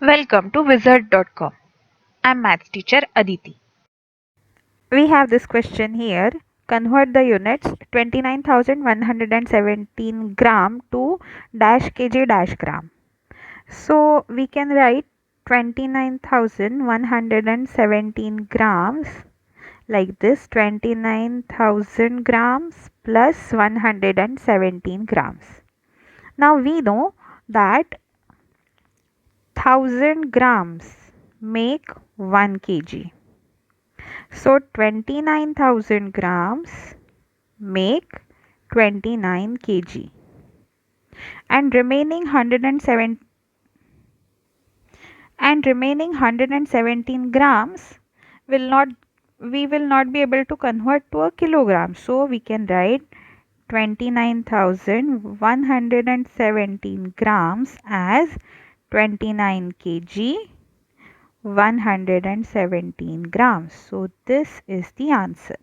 Welcome to wizard.com. I'm maths teacher Aditi. We have this question here. Convert the units 29,117 gram to dash kg dash gram. So we can write 29,117 grams like this, 29,000 grams plus 117 grams. Now we know that 1000 grams make 1 kg. So 29,000 grams make 29 kg, and remaining 117 grams will not we will not be able to convert to a kilogram, so we can write 29,117 grams as 29 kg 117 grams. So this is the answer.